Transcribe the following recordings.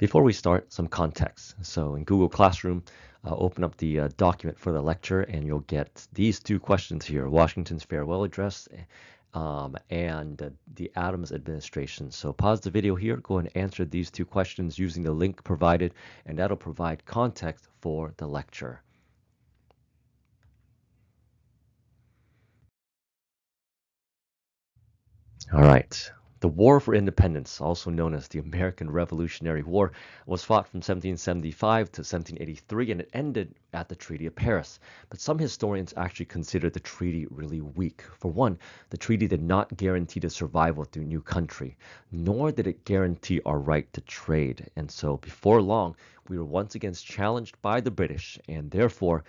Before we start, some context. So in Google Classroom, open up the document for the lecture and you'll get these two questions here: Washington's farewell address and the Adams administration. So pause the video here, go and answer these two questions using the link provided, and that'll provide context for the lecture. All right. The War for Independence, also known as the American Revolutionary War, was fought from 1775 to 1783 and it ended at the Treaty of Paris. But some historians actually consider the treaty really weak. For one, the treaty did not guarantee the survival of the new country, nor did it guarantee our right to trade. And so before long, we were once again challenged by the British, and therefore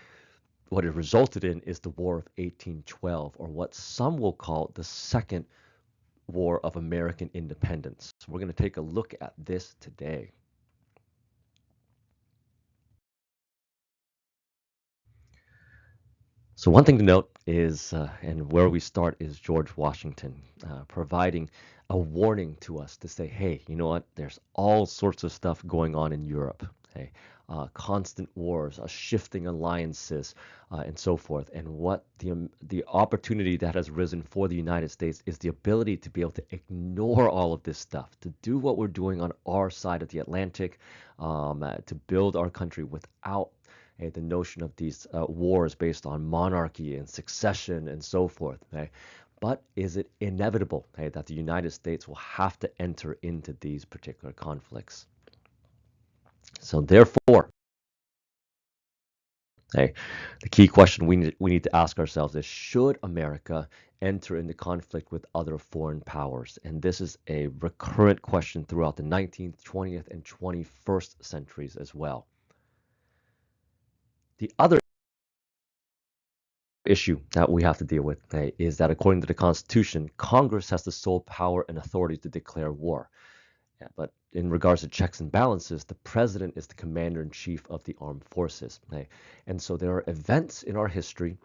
what it resulted in is the War of 1812, or what some will call the Second War of American Independence. So we're going to take a look at this today. So one thing to note is, and where we start is George Washington, providing a warning to us to say, hey, you know what? There's all sorts of stuff going on in Europe. Okay? Constant wars, shifting alliances, and so forth. And what the opportunity that has risen for the United States is the ability to be able to ignore all of this stuff, to do what we're doing on our side of the Atlantic, to build our country without the notion of these wars based on monarchy and succession and so forth. Okay? But is it inevitable that the United States will have to enter into these particular conflicts? So therefore, the key question we need to ask ourselves is, should America enter into conflict with other foreign powers? And this is a recurrent question throughout the 19th, 20th, and 21st centuries as well. The other issue that we have to deal with is that according to the Constitution, Congress has the sole power and authority to declare war. But in regards to checks and balances, the president is the commander-in-chief of the armed forces. And so there are events in our history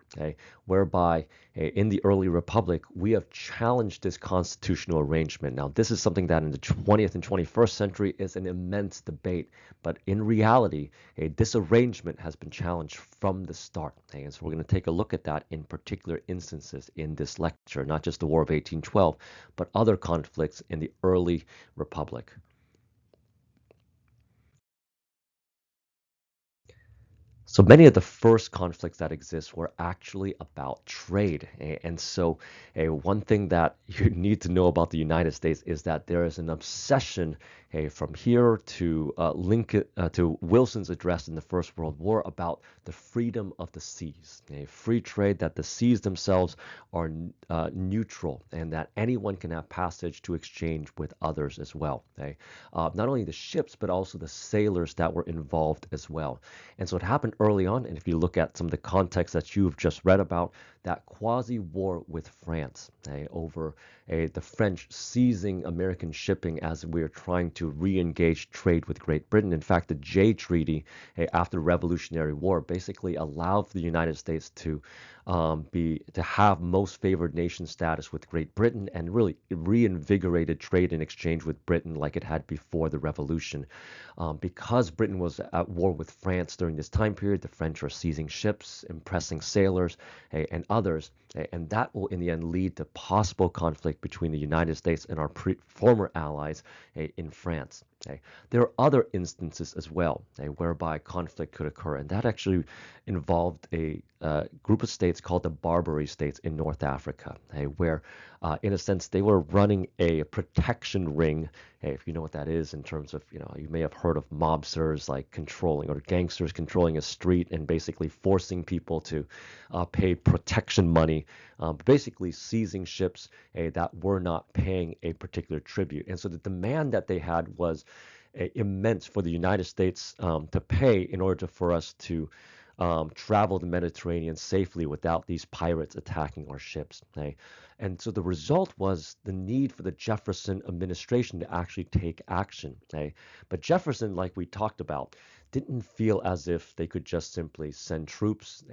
whereby in the early republic, we have challenged this constitutional arrangement. Now, this is something that in the 20th and 21st century is an immense debate. But in reality, this arrangement has been challenged from the start. And so we're going to take a look at that in particular instances in this lecture, not just the War of 1812, but other conflicts in the early republic. So many of the first conflicts that exist were actually about trade. And so one thing that you need to know about the United States is that there is an obsession from here to Lincoln to Wilson's address in the First World War about the freedom of the seas, free trade, that the seas themselves are neutral and that anyone can have passage to exchange with others as well. Not only the ships, but also the sailors that were involved as well. And so it happened early on, and if you look at some of the context that you've just read about, that quasi-war with France over the French seizing American shipping as we were trying to re-engage trade with Great Britain. In fact, the Jay Treaty after the Revolutionary War basically allowed the United States to have most favored nation status with Great Britain and really reinvigorated trade and exchange with Britain like it had before the Revolution. Because Britain was at war with France during this time period, the French are seizing ships, impressing sailors, and others, and that will in the end lead to possible conflict between the United States and our former allies in France. There are other instances as well whereby conflict could occur, and that actually involved a group of states called the Barbary States in North Africa, where in a sense they were running a protection ring. If you know what that is in terms of, you may have heard of mobsters like controlling, or gangsters controlling a street and basically forcing people to pay protection money, basically seizing ships that were not paying a particular tribute. And so the demand that they had was immense for the United States to pay in order for us to travel the Mediterranean safely without these pirates attacking our ships. And so the result was the need for the Jefferson administration to actually take action. Okay? But Jefferson, like we talked about, didn't feel as if they could just simply send troops.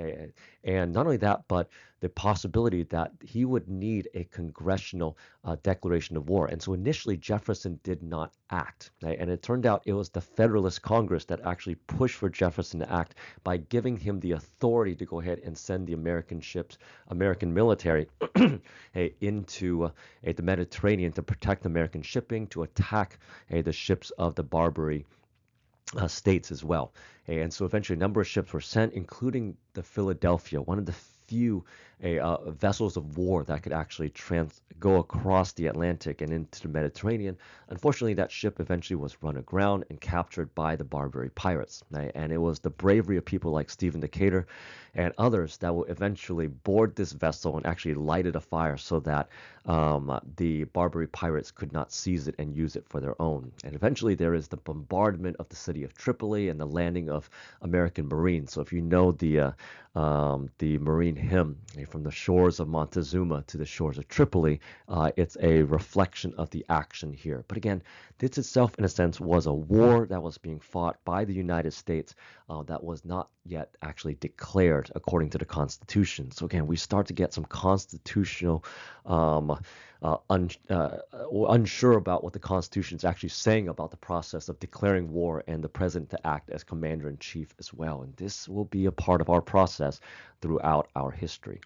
And not only that, but the possibility that he would need a congressional declaration of war. And so initially, Jefferson did not act. Okay? And it turned out it was the Federalist Congress that actually pushed for Jefferson to act by giving him the authority to go ahead and send the American ships, American military, into the Mediterranean to protect American shipping, to attack the ships of the Barbary states as well. And so eventually a number of ships were sent, including the Philadelphia, one of the few vessels of war that could actually go across the Atlantic and into the Mediterranean. Unfortunately, that ship eventually was run aground and captured by the Barbary pirates. Right? And it was the bravery of people like Stephen Decatur and others that will eventually board this vessel and actually light it afire so that the Barbary pirates could not seize it and use it for their own. And eventually there is the bombardment of the city of Tripoli and the landing of American Marines. So if you know the Marine hymn, from the shores of Montezuma to the shores of Tripoli, it's a reflection of the action here. But again, this itself, in a sense, was a war that was being fought by the United States that was not yet actually declared according to the Constitution. So again, we start to get some constitutional unsure about what the Constitution is actually saying about the process of declaring war and the president to act as commander in chief as well. And this will be a part of our process throughout our history.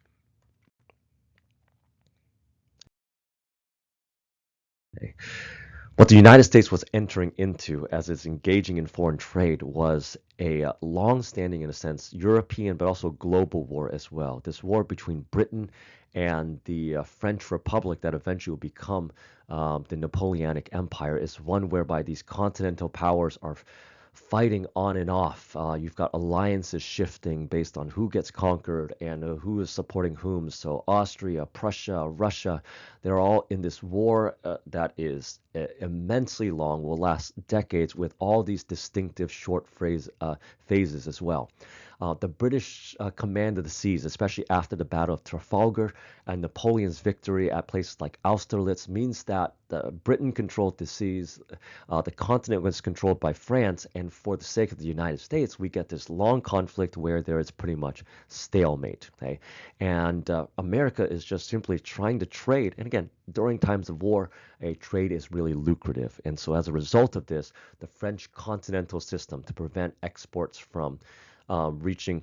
Okay. What the United States was entering into as it's engaging in foreign trade was a long-standing, in a sense, European but also global war as well. This war between Britain and the French Republic that eventually will become the Napoleonic Empire is one whereby these continental powers are fighting on and off. You've got alliances shifting based on who gets conquered and who is supporting whom. So Austria, Prussia, Russia, they're all in this war that is immensely long, will last decades with all these distinctive phases as well. The British command of the seas, especially after the Battle of Trafalgar and Napoleon's victory at places like Austerlitz, means that Britain controlled the seas, the continent was controlled by France, and for the sake of the United States, we get this long conflict where there is pretty much stalemate. Okay? And America is just simply trying to trade. And again, during times of war, a trade is really lucrative. And so as a result of this, the French continental system to prevent exports from reaching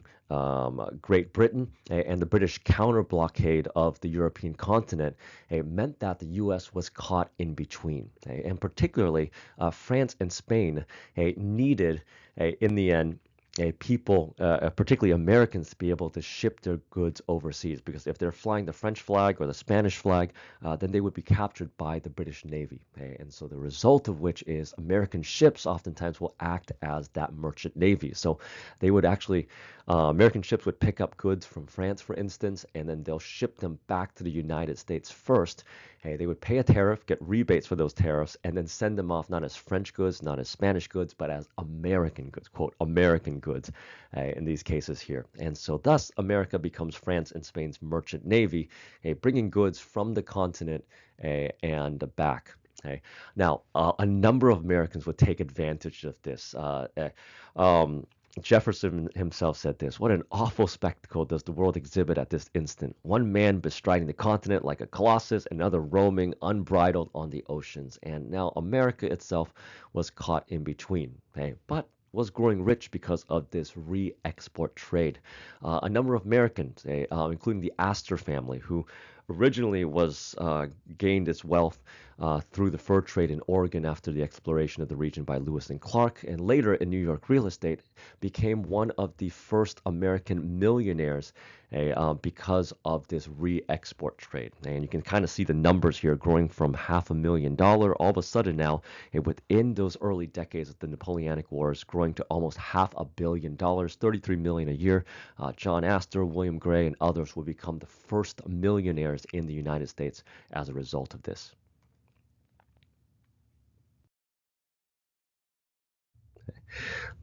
Great Britain and the British counter blockade of the European continent meant that the U.S. was caught in between. And particularly, France and Spain needed, in the end, people, particularly Americans, to be able to ship their goods overseas. Because if they're flying the French flag or the Spanish flag, then they would be captured by the British Navy. And so the result of which is American ships oftentimes will act as that merchant navy. So they would actually, American ships would pick up goods from France, for instance, and then they'll ship them back to the United States first. They would pay a tariff, get rebates for those tariffs, and then send them off not as French goods, not as Spanish goods, but as American goods, quote, American goods in these cases here. And so thus, America becomes France and Spain's merchant navy, bringing goods from the continent and back. Okay. Now, a number of Americans would take advantage of this. Jefferson himself said this: "What an awful spectacle does the world exhibit at this instant. One man bestriding the continent like a colossus, another roaming unbridled on the oceans." And now America itself was caught in between, okay? But was growing rich because of this re-export trade. A number of Americans, including the Astor family, who originally was gained its wealth through the fur trade in Oregon after the exploration of the region by Lewis and Clark, and later in New York real estate, became one of the first American millionaires because of this re-export trade. And you can kind of see the numbers here growing from $500,000 all of a sudden now, within those early decades of the Napoleonic Wars, growing to almost $500 million, $33 million a year. John Astor, William Gray, and others will become the first millionaires in the United States as a result of this.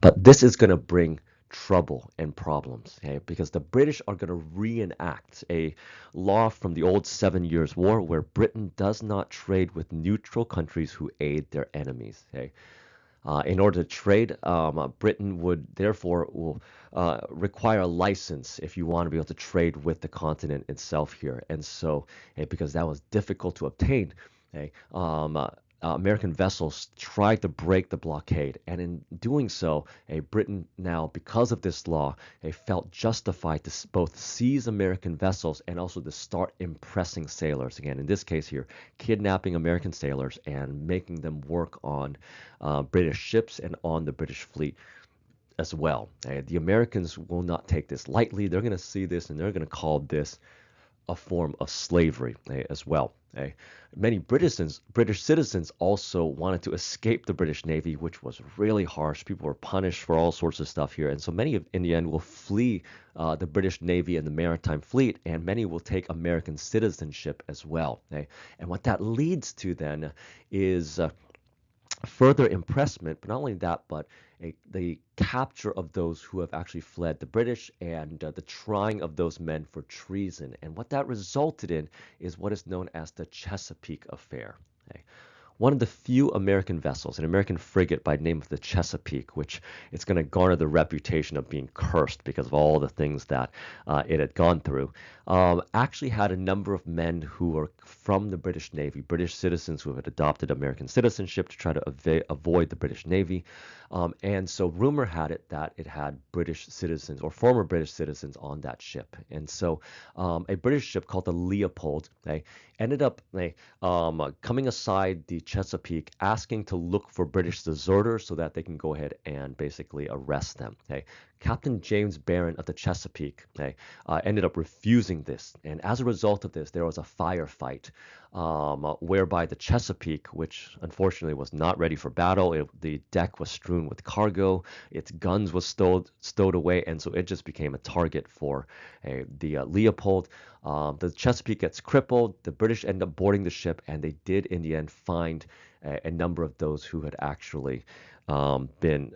But this is going to bring trouble and problems, okay? Because the British are going to reenact a law from the old 7 Years' War where Britain does not trade with neutral countries who aid their enemies, okay? In order to trade, Britain would therefore will require a license if you want to be able to trade with the continent itself here. And so, because that was difficult to obtain, American vessels tried to break the blockade. And in doing so, Britain now, because of this law, felt justified to both seize American vessels and also to start impressing sailors. Again, in this case here, kidnapping American sailors and making them work on British ships and on the British fleet as well. The Americans will not take this lightly. They're going to see this and they're going to call this a form of slavery as well. Many British citizens also wanted to escape the British Navy, which was really harsh. People were punished for all sorts of stuff here. And so many, in the end, will flee the British Navy and the maritime fleet, and many will take American citizenship as well. And what that leads to then is further impressment, but not only that, but the capture of those who have actually fled the British and the trying of those men for treason. And what that resulted in is what is known as the Chesapeake Affair. One of the few American vessels, an American frigate by the name of the Chesapeake, which it's going to garner the reputation of being cursed because of all the things that it had gone through, actually had a number of men who were from the British Navy, British citizens who had adopted American citizenship to try to avoid the British Navy. And so rumor had it that it had British citizens or former British citizens on that ship. And so a British ship called the Leopold ended up coming aside the Chesapeake, asking to look for British deserters so that they can go ahead and basically arrest them. Captain James Barron of the Chesapeake ended up refusing this. And as a result of this, there was a firefight whereby the Chesapeake, which unfortunately was not ready for battle, the deck was strewn with cargo, its guns was stowed away, and so it just became a target for the Leopold. The Chesapeake gets crippled, the British end up boarding the ship, and they did in the end find a number of those who had actually been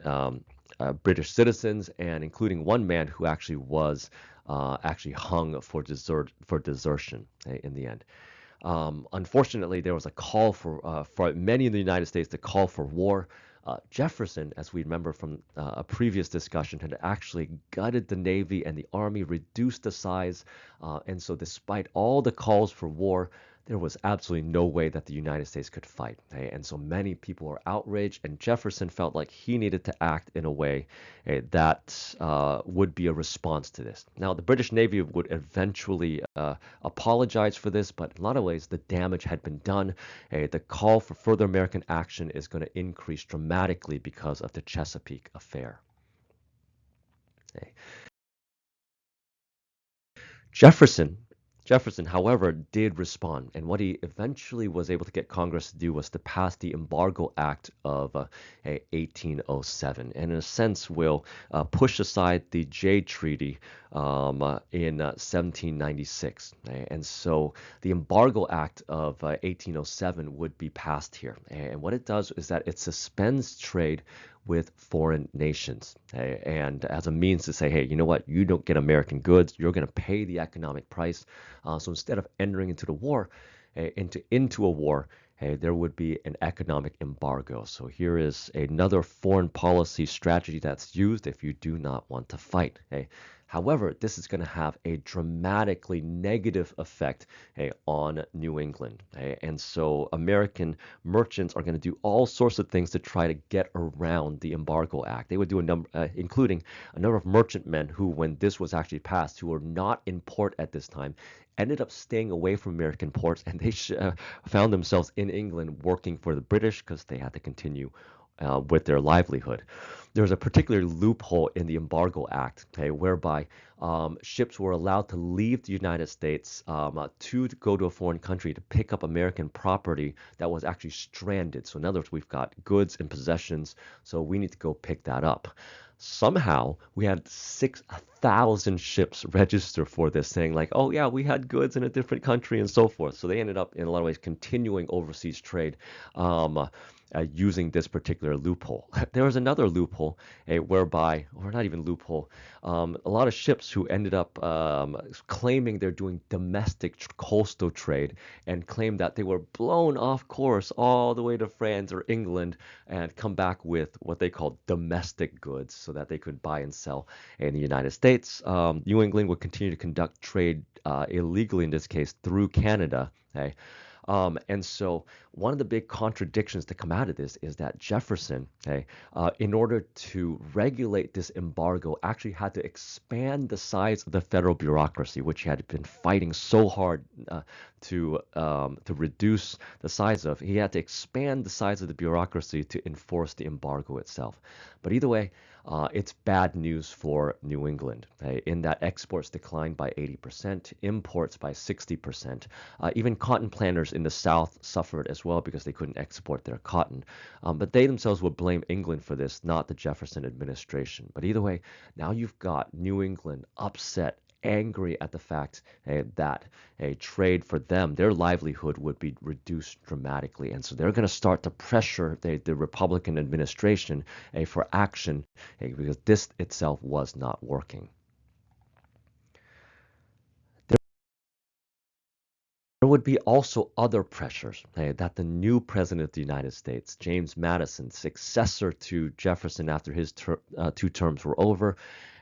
British citizens, and including one man who actually was actually hung for desertion in the end. Unfortunately, there was a call for many in the United States to call for war. Jefferson, as we remember from a previous discussion, had actually gutted the Navy and the Army, reduced the size, and so despite all the calls for war, there was absolutely no way that the United States could fight. And so many people were outraged, and Jefferson felt like he needed to act in a way that would be a response to this. Now, the British Navy would eventually apologize for this, but in a lot of ways, the damage had been done. The call for further American action is going to increase dramatically because of the Chesapeake Affair. Jefferson, however, did respond, and what he eventually was able to get Congress to do was to pass the Embargo Act of 1807, and in a sense will push aside the Jade Treaty in 1796. And so the Embargo Act of 1807 would be passed here, and what it does is that it suspends trade with foreign nations, and as a means to say, hey, you know what, you don't get American goods, you're going to pay the economic price. So instead of entering into the war, into a war, there would be an economic embargo. So here is another foreign policy strategy that's used if you do not want to fight. However, this is going to have a dramatically negative effect on New England. And so American merchants are going to do all sorts of things to try to get around the Embargo Act. They would do a number, including a number of merchantmen who, when this was actually passed, who were not in port at this time, ended up staying away from American ports, and they found themselves in England working for the British because they had to continue with their livelihood. There's a particular loophole in the Embargo Act, whereby ships were allowed to leave the United States to go to a foreign country to pick up American property that was actually stranded. So in other words, we've got goods and possessions, so we need to go pick that up. Somehow we had 6,000 ships register for this, saying like, oh yeah, we had goods in a different country and so forth. So they ended up in a lot of ways continuing overseas trade. using this particular loophole. There was another loophole whereby, or not even loophole, a lot of ships who ended up claiming they're doing domestic coastal trade and claimed that they were blown off course all the way to France or England and come back with what they call domestic goods so that they could buy and sell in the United States. New England would continue to conduct trade illegally in this case through Canada. Okay? And so one of the big contradictions to come out of this is that Jefferson, okay, in order to regulate this embargo, actually had to expand the size of the federal bureaucracy, which he had been fighting so hard to reduce the size of. He had to expand the size of the bureaucracy to enforce the embargo itself. But either way, it's bad news for New England, okay, in that exports declined by 80%, imports by 60%. Even cotton planters in the South suffered as well because they couldn't export their cotton. But they themselves would blame England for this, not the Jefferson administration. But either way, now you've got New England upset, angry at the fact that a trade for them, their livelihood would be reduced dramatically. And so they're going to start to pressure the Republican administration for action because this itself was not working. There would be also other pressures that the new president of the United States, James Madison, successor to Jefferson after his two terms were over,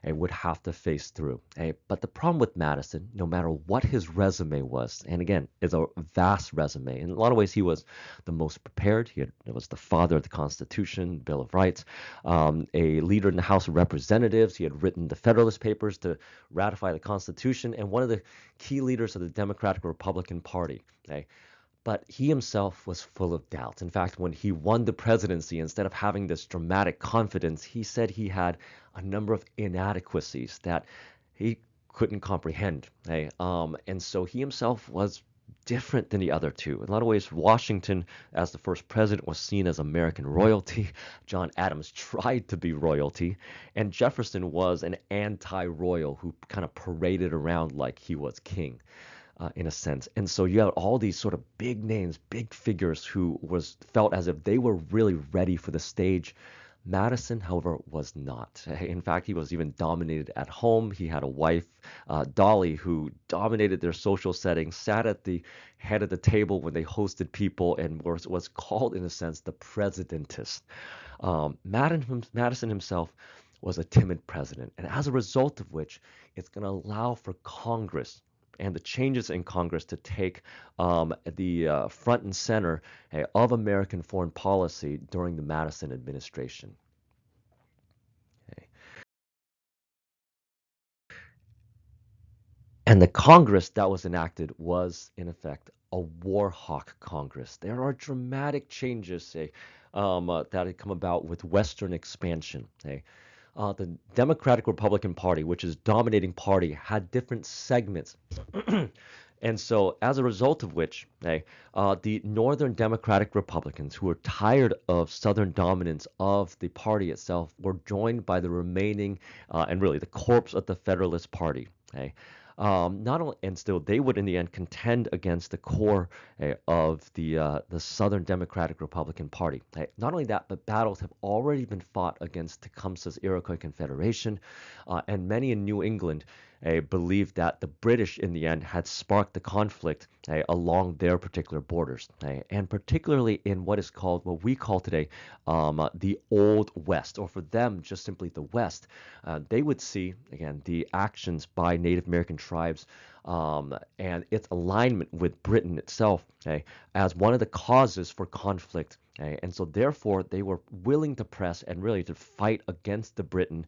would have to face through. But the problem with Madison, no matter what his resume was, and again, it's a vast resume. In a lot of ways, he was the most prepared. He was the father of the Constitution, Bill of Rights, a leader in the House of Representatives. He had written the Federalist Papers to ratify the Constitution, and one of the key leaders of the Democratic Republican Party. But he himself was full of doubts. In fact, when he won the presidency, instead of having this dramatic confidence, he said he had a number of inadequacies that he couldn't comprehend. And so he himself was different than the other two. In a lot of ways, Washington, as the first president, was seen as American royalty. John Adams tried to be royalty. And Jefferson was an anti-royal who kind of paraded around like he was king. In a sense. And so you have all these sort of big names, big figures who felt as if they were really ready for the stage. Madison, however, was not. In fact, he was even dominated at home. He had a wife, Dolly, who dominated their social setting, sat at the head of the table when they hosted people, and was called, in a sense, the presidentess. Madison himself was a timid president, and as a result of which, it's going to allow for Congress and the changes in Congress to take the front and center of American foreign policy during the Madison administration. Okay. And the Congress that was enacted was, in effect, a war hawk Congress. There are dramatic changes that had come about with Western expansion. The Democratic Republican Party, which is dominating party, had different segments. And so as a result of which, the Northern Democratic Republicans, who were tired of Southern dominance of the party itself, were joined by the remaining and really the corpse of the Federalist Party. Not only, and still, they would in the end contend against the core of the Southern Democratic Republican Party. Not only that, but battles have already been fought against Tecumseh's Iroquois Confederation, and many in New England believed that the British in the end had sparked the conflict along their particular borders, and particularly in what we call today the Old West, or for them just simply the West. They would see again the actions by Native American tribes and its alignment with Britain itself as one of the causes for conflict. And so therefore they were willing to press and really to fight against the Britain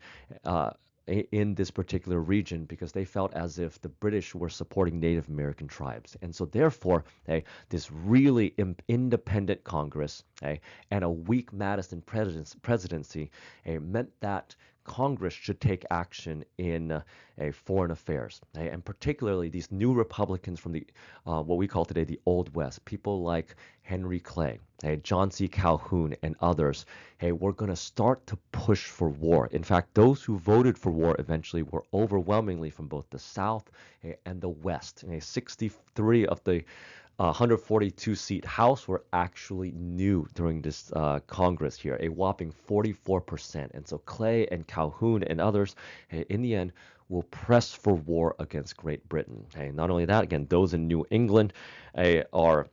in this particular region because they felt as if the British were supporting Native American tribes. And so therefore, this really independent Congress and a weak Madison presidency meant that Congress should take action in foreign affairs, and particularly these new Republicans from the what we call today the Old West, people like Henry Clay, John C. Calhoun, and others. We're going to start to push for war. In fact, those who voted for war eventually were overwhelmingly from both the South and the West. 63 of the 142-seat House were actually new during this Congress here, a whopping 44%. And so Clay and Calhoun and others, in the end, will press for war against Great Britain. Not only that, again, those in New England are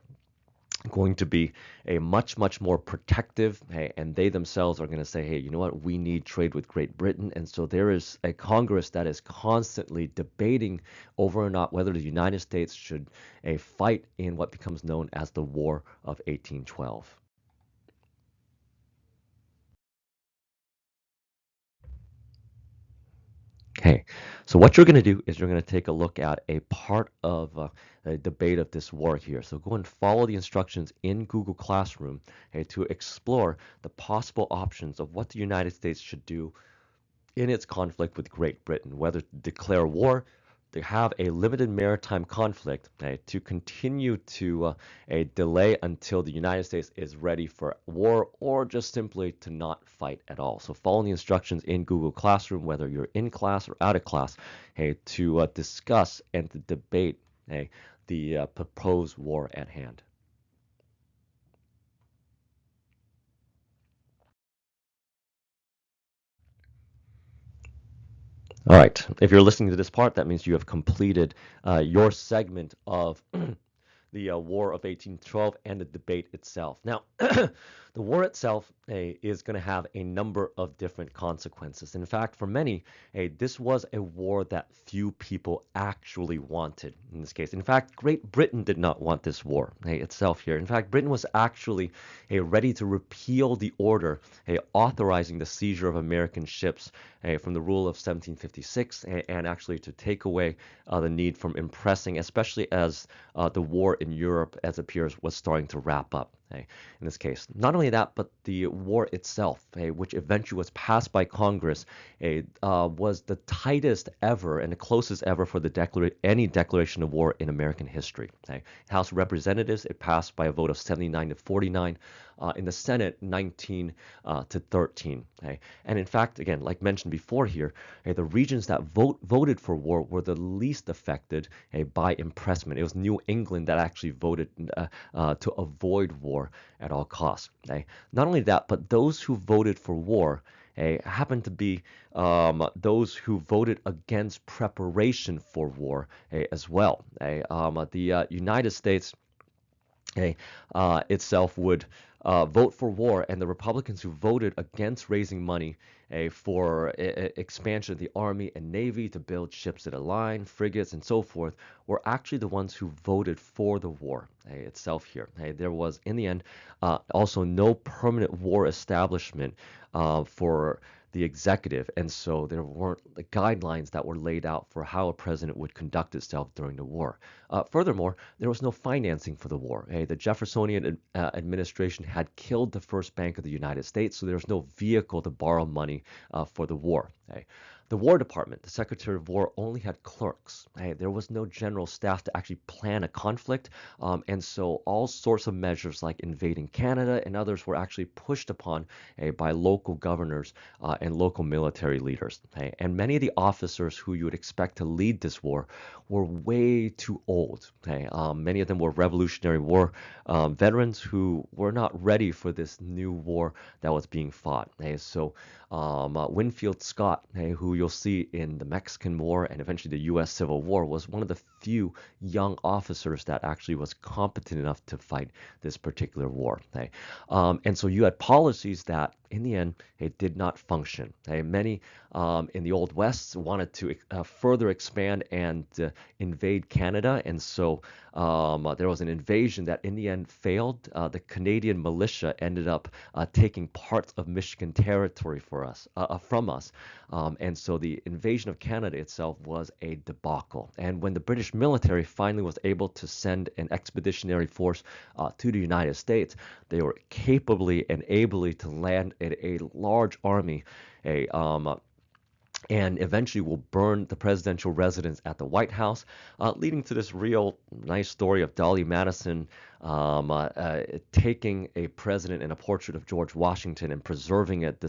going to be a much more protective, and they themselves are going to say, hey, you know what, we need trade with Great Britain. And so there is a Congress that is constantly debating over or not whether the United States should fight in what becomes known as the War of 1812. Okay, so what you're going to do is you're going to take a look at a part of a debate of this war here. So go and follow the instructions in Google Classroom, to explore the possible options of what the United States should do in its conflict with Great Britain, whether to declare war, to have a limited maritime conflict, to continue to delay until the United States is ready for war, or just simply to not fight at all. So follow the instructions in Google Classroom, whether you're in class or out of class, to discuss and to debate the proposed war at hand. All right. If you're listening to this part, that means you have completed your segment of the War of 1812 and the debate itself. Now, the war itself is going to have a number of different consequences. In fact, for many, this was a war that few people actually wanted in this case. In fact, Great Britain did not want this war itself here. In fact, Britain was actually ready to repeal the order authorizing the seizure of American ships from the rule of 1756, and actually to take away the need from impressing, especially as the war in Europe, as it appears, was starting to wrap up. In this case, not only that, but the war itself, which eventually was passed by Congress, was the tightest ever and the closest ever for any declaration of war in American history. House of Representatives, it passed by a vote of 79 to 49. In the Senate, 19 to 13. And in fact, again, like mentioned before here, the regions that voted for war were the least affected by impressment. It was New England that actually voted to avoid war at all costs. Not only that, but those who voted for war happened to be those who voted against preparation for war as well. The United States itself would vote for war, and the Republicans who voted against raising money for expansion of the Army and Navy to build ships that align, frigates, and so forth, were actually the ones who voted for the war itself here. There was, in the end, also no permanent war establishment for the executive, and so there weren't the guidelines that were laid out for how a president would conduct itself during the war. Furthermore, there was no financing for the war. The Jeffersonian administration had killed the first bank of the United States, so there was no vehicle to borrow money for the war. The War Department, the Secretary of War, only had clerks. There was no general staff to actually plan a conflict, and so all sorts of measures like invading Canada and others were actually pushed upon by local governors and local military leaders. And many of the officers who you would expect to lead this war were way too old. Many of them were Revolutionary War veterans who were not ready for this new war that was being fought. So Winfield Scott, who you'll see in the Mexican War and eventually the U.S. Civil War, was one of the few young officers that actually was competent enough to fight this particular war. And so you had policies that, in the end, it did not function. Many in the Old West wanted to further expand and invade Canada, and so there was an invasion that, in the end, failed. The Canadian militia ended up taking parts of Michigan territory from us, and so the invasion of Canada itself was a debacle. And when the British military finally was able to send an expeditionary force to the United States, they were capably and ably to land a large army, and eventually will burn the presidential residence at the White House, leading to this real nice story of Dolly Madison taking a president and a portrait of George Washington and preserving it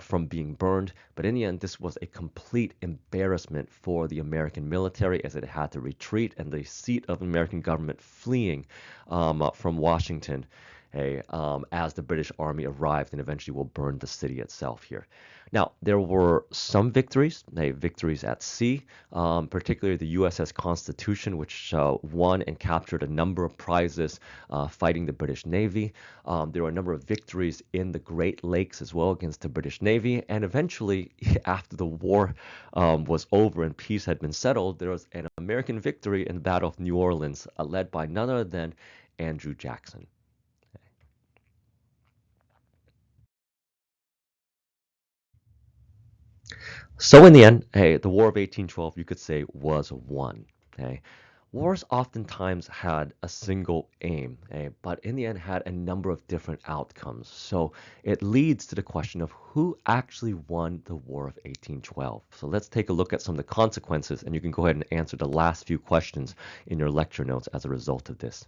from being burned. But in the end, this was a complete embarrassment for the American military as it had to retreat and the seat of American government fleeing from Washington. As the British Army arrived and eventually will burn the city itself here. Now, there were some victories, victories at sea, particularly the USS Constitution, which won and captured a number of prizes fighting the British Navy. There were a number of victories in the Great Lakes as well against the British Navy. And eventually, after the war was over and peace had been settled, there was an American victory in the Battle of New Orleans, led by none other than Andrew Jackson. So in the end, hey, the War of 1812, you could say, was won. Okay? Wars oftentimes had a single aim, but in the end had a number of different outcomes. So it leads to the question of who actually won the War of 1812. So let's take a look at some of the consequences, and you can go ahead and answer the last few questions in your lecture notes as a result of this.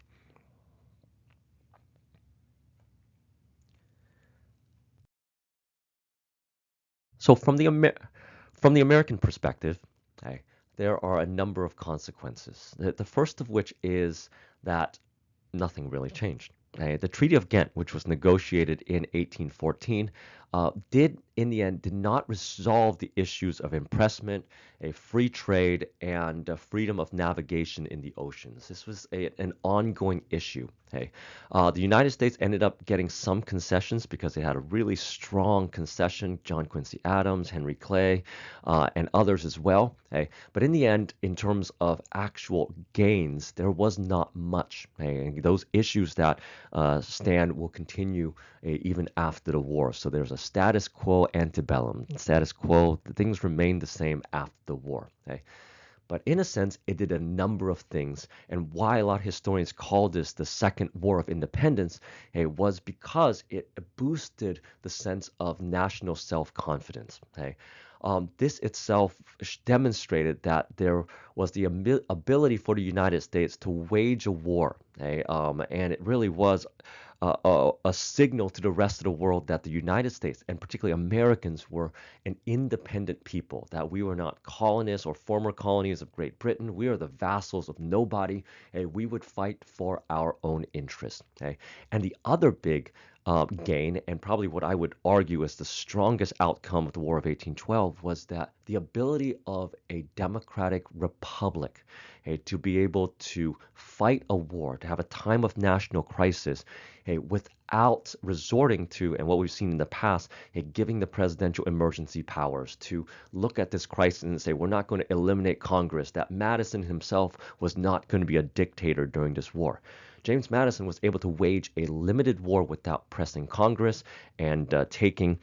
So from the American perspective, okay, there are a number of consequences. The first of which is that nothing really changed. The Treaty of Ghent, which was negotiated in 1814, did not resolve the issues of impressment, a free trade, and freedom of navigation in the oceans. This was an ongoing issue. The United States ended up getting some concessions because they had a really strong concession, John Quincy Adams, Henry Clay, and others as well. But in the end, in terms of actual gains, there was not much. And those issues that stand will continue even after the war. So there's a status quo antebellum. Status quo, things remain the same after the war. But in a sense, it did a number of things. And why a lot of historians call this the Second War of Independence was because it boosted the sense of national self-confidence. This itself demonstrated that there was the ability for the United States to wage a war. And it really was a signal to the rest of the world that the United States, and particularly Americans, were an independent people, that we were not colonists or former colonies of Great Britain. We are the vassals of nobody. We would fight for our own interests. And the other big gain, and probably what I would argue is the strongest outcome of the War of 1812, was that the ability of a democratic republic to be able to fight a war, to have a time of national crisis, without resorting to, and what we've seen in the past, giving the presidential emergency powers to look at this crisis and say, we're not going to eliminate Congress, that Madison himself was not going to be a dictator during this war. James Madison was able to wage a limited war without pressing Congress and taking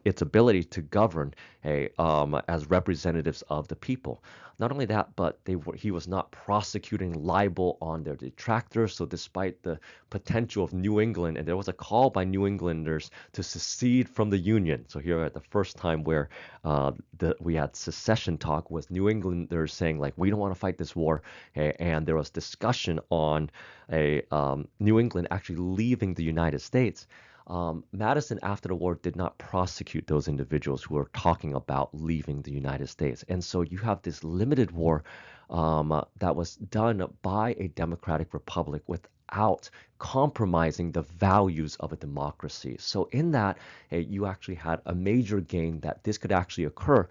its ability to govern as representatives of the people. Not only that, but he was not prosecuting libel on their detractors. So despite the potential of New England, and there was a call by New Englanders to secede from the Union. So here at the first time where we had secession talk with New Englanders saying, like, we don't want to fight this war. And there was discussion on New England actually leaving the United States. Madison, after the war, did not prosecute those individuals who were talking about leaving the United States. And so you have this limited war that was done by a democratic republic without compromising the values of a democracy. So in that, you actually had a major gain that this could actually occur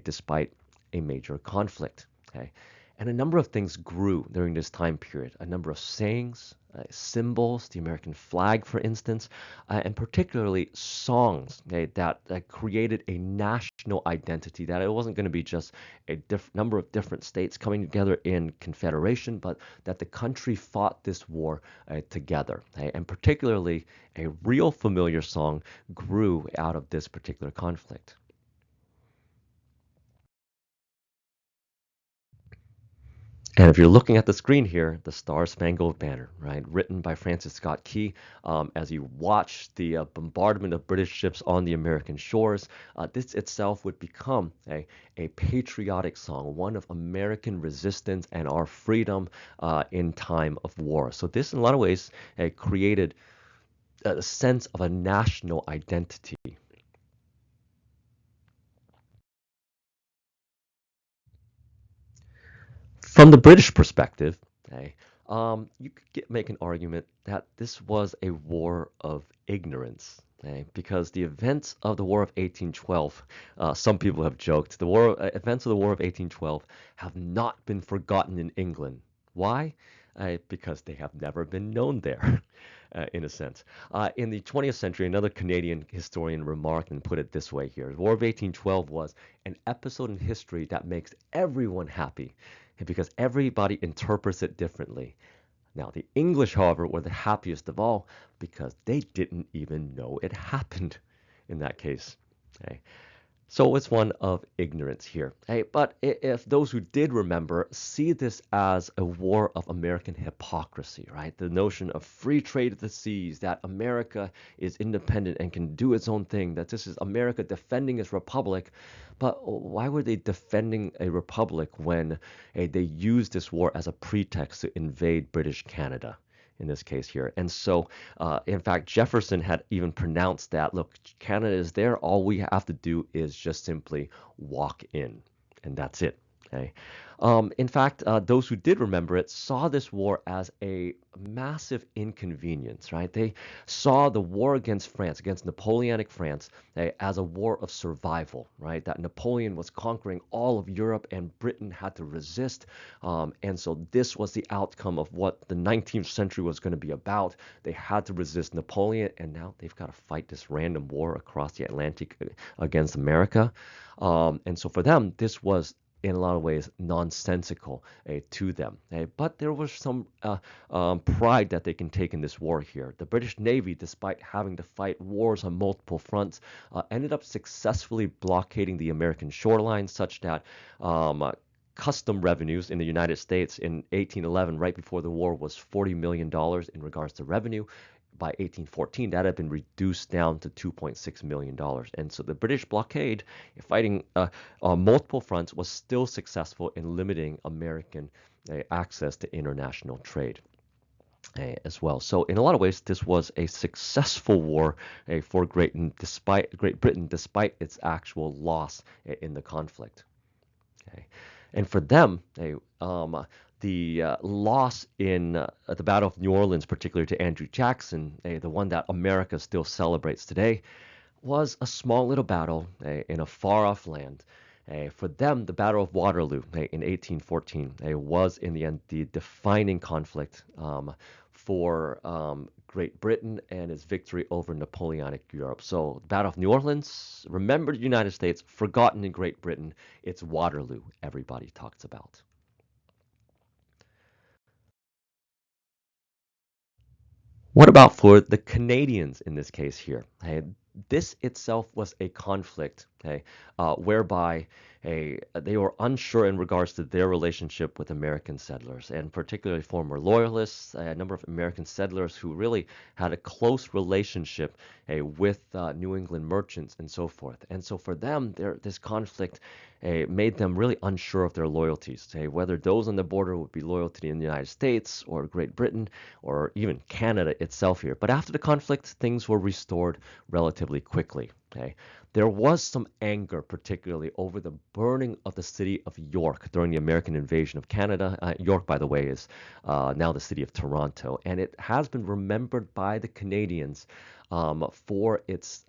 despite a major conflict. And a number of things grew during this time period. A number of sayings, symbols, the American flag, for instance, and particularly songs that created a national identity, that it wasn't going to be just a number of different states coming together in confederation, but that the country fought this war together. And particularly, a real familiar song grew out of this particular conflict. And if you're looking at the screen here, the Star Spangled Banner, right, written by Francis Scott Key, as you watch the bombardment of British ships on the American shores, this itself would become a patriotic song, one of American resistance and our freedom in time of war. So this, in a lot of ways, created a sense of a national identity. From the British perspective, okay, you could make an argument that this was a war of ignorance, okay, because the events of the War of 1812, some people have joked, events of the War of 1812 have not been forgotten in England. Why? Because they have never been known there, in a sense. In the 20th century, another Canadian historian remarked and put it this way here: the War of 1812 was an episode in history that makes everyone happy because everybody interprets it differently. Now, the English, however, were the happiest of all because they didn't even know it happened in that case. Okay. So it's one of ignorance here. Hey, but if those who did remember see this as a war of American hypocrisy, right? The notion of free trade of the seas, that America is independent and can do its own thing, that this is America defending its republic. But why were they defending a republic when they used this war as a pretext to invade British Canada? In this case here. And so, in fact, Jefferson had even pronounced that, look, Canada is there. All we have to do is just simply walk in, and that's it. Okay. In fact, those who did remember it saw this war as a massive inconvenience, right? They saw the war against France, against Napoleonic France, as a war of survival, right? That Napoleon was conquering all of Europe and Britain had to resist. And so this was the outcome of what the 19th century was going to be about. They had to resist Napoleon, and now they've got to fight this random war across the Atlantic against America. And so for them, this was in a lot of ways nonsensical to them. But there was some pride that they can take in this war here. The British Navy, despite having to fight wars on multiple fronts, ended up successfully blockading the American shoreline such that custom revenues in the United States in 1811, right before the war, was $40 million in regards to revenue. By 1814, that had been reduced down to $2.6 million. And so the British blockade, fighting on multiple fronts, was still successful in limiting American access to international trade as well. So in a lot of ways, this was a successful war for Great Britain, despite its actual loss in the conflict. Okay. And for them, the loss in the Battle of New Orleans, particularly to Andrew Jackson, the one that America still celebrates today, was a small little battle in a far off land. For them, the Battle of Waterloo in 1814 was, in the end, the defining conflict for Great Britain and its victory over Napoleonic Europe. So, the Battle of New Orleans, remembered United States, forgotten in Great Britain. It's Waterloo everybody talks about. What about for the Canadians in this case here? This itself was a conflict, whereby they were unsure in regards to their relationship with American settlers, and particularly former loyalists, a number of American settlers who really had a close relationship with New England merchants and so forth. And so for them, this conflict made them really unsure of their loyalties, whether those on the border would be loyal to the United States or Great Britain or even Canada itself here. But after the conflict, things were restored relatively quickly. Okay. There was some anger, particularly over the burning of the city of York during the American invasion of Canada. York, by the way, is now the city of Toronto, and it has been remembered by the Canadians for its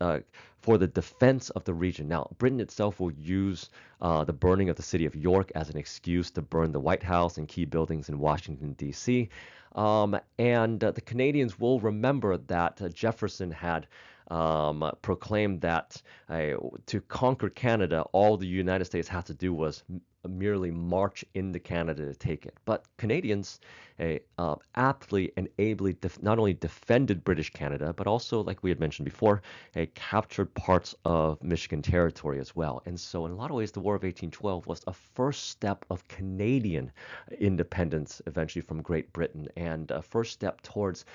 for the defense of the region. Now, Britain itself will use the burning of the city of York as an excuse to burn the White House and key buildings in Washington, D.C. And the Canadians will remember that Jefferson had proclaimed that to conquer Canada, all the United States had to do was merely march into Canada to take it. But Canadians aptly and ably not only defended British Canada, but also, like we had mentioned before, captured parts of Michigan Territory as well. And so, in a lot of ways, the War of 1812 was a first step of Canadian independence, eventually from Great Britain, and a first step towards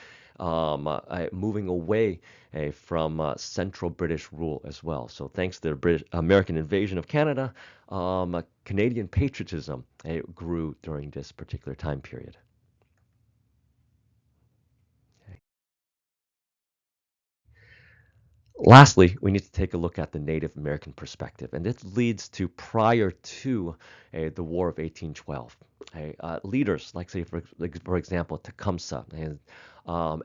moving away from central British rule as well. So, thanks to the American invasion of Canada, Canadian patriotism grew during this particular time period. Lastly, we need to take a look at the Native American perspective, and this leads to prior to the War of 1812. Leaders like, say, for example, Tecumseh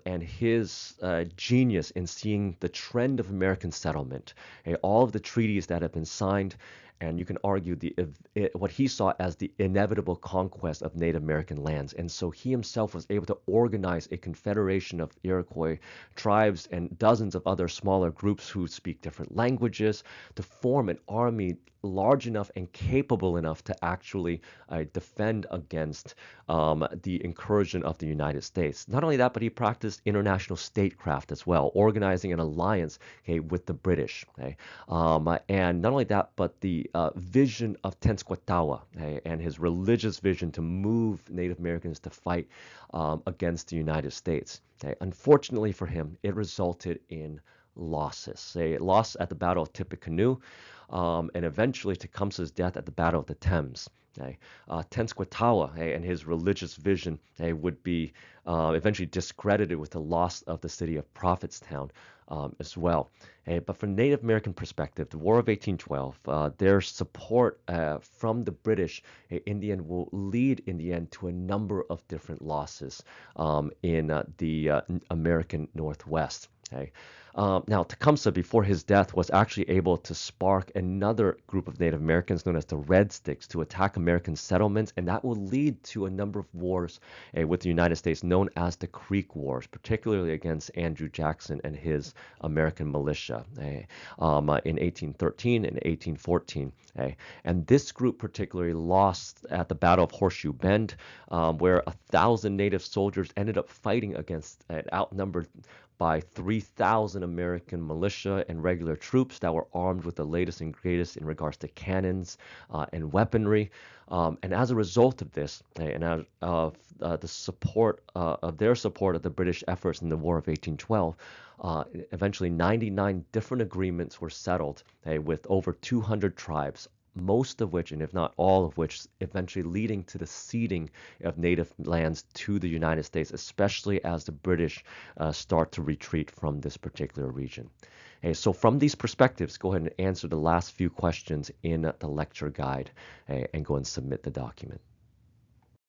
and his genius in seeing the trend of American settlement, all of the treaties that have been signed, and you can argue what he saw as the inevitable conquest of Native American lands. And so he himself was able to organize a confederation of Iroquois tribes and dozens of other smaller groups who speak different languages to form an army large enough and capable enough to actually defend against the incursion of the United States. Not only that, but he practiced international statecraft as well, organizing an alliance, okay, with the British. Okay? And not only that, but the vision of Tenskwatawa, okay, and his religious vision to move Native Americans to fight against the United States. Okay? Unfortunately for him, it resulted in losses. A loss at the Battle of Tippecanoe, and eventually Tecumseh's death at the Battle of the Thames. Okay? Tenskwatawa and his religious vision would be eventually discredited with the loss of the city of Prophetstown as well. But from Native American perspective, the War of 1812, their support from the British in the end will lead in the end to a number of different losses in the American Northwest. Okay? Now, Tecumseh, before his death, was actually able to spark another group of Native Americans known as the Red Sticks to attack American settlements, and that will lead to a number of wars with the United States known as the Creek Wars, particularly against Andrew Jackson and his American militia in 1813 and 1814. And this group particularly lost at the Battle of Horseshoe Bend, where 1,000 Native soldiers ended up fighting against an outnumbered by 3,000 American militia and regular troops that were armed with the latest and greatest in regards to cannons and weaponry. And as a result of this, and out of the support of their support of the British efforts in the War of 1812, eventually 99 different agreements were settled with over 200 tribes, most of which, and if not all of which, eventually leading to the ceding of native lands to the United States, especially as the British start to retreat from this particular region. So from these perspectives, go ahead and answer the last few questions in the lecture guide and go and submit the document.